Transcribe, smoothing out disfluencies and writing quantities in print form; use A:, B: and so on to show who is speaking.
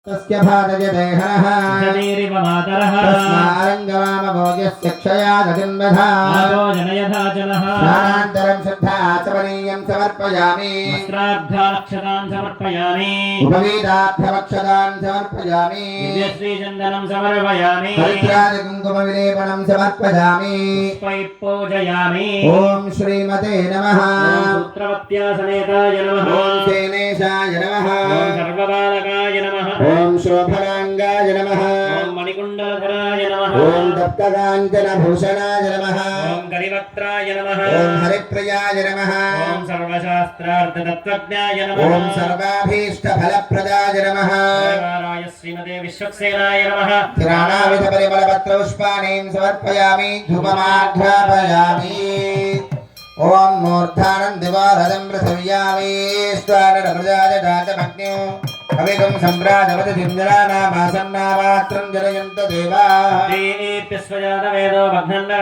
A: तस्य भातयते हरः
B: जनेरिव मातरः
A: तस्मारङ्गवामभोजस्य क्षयादजन्मधा
B: आगो जनयधाचनः
A: स्नानान्तरं शुद्धाचमनीयं समर्पयामि
B: वस्त्रार्धाक्षतान् समर्पयामि
A: उपवीतार्थवक्षदान् समर्पयामि
B: दिव्यश्रीचन्दनं समर्पयामि
A: पवित्रादिकुङ्कुमविलेपनं समर्पयामि
B: पुष्पैः पूजयामि
A: ॐ श्रीमते नमः
B: सूत्रवत्या समेताय नमः
A: ॐ शेनेशाय नमः
B: ॐ सर्वबालकाय नमः
A: ॐ शोभनाङ्गाय नमः
B: ॐ मणिकुण्डलधराय नमः
A: ॐ तप्तकाञ्चनभूषणाय नमः
B: ॐ करिवक्त्राय नमः
A: ॐ हरिप्रियाय नमः
B: ॐ सर्वशास्त्रार्थतत्त्वज्ञाय नमः
A: ॐ सर्वाभीष्टफलप्रदाय नमः
B: देवाराय श्रीमते विश्वक्सेनाय नमः
A: किराणाविधपरिमलपत्रपुष्पाणीं समर्पयामि धूपमाघ्रापयामि ॐ मूर्धानं दिवारदं पृथिव्यामि स्वानरप्रजाजजातमग्न्यो अविगं सम्प्राजवति जिञ्जरानामासन्नामात्रं जनयन्त देवाः
B: देवेभ्यः स्वजातवेदो भग्नन्न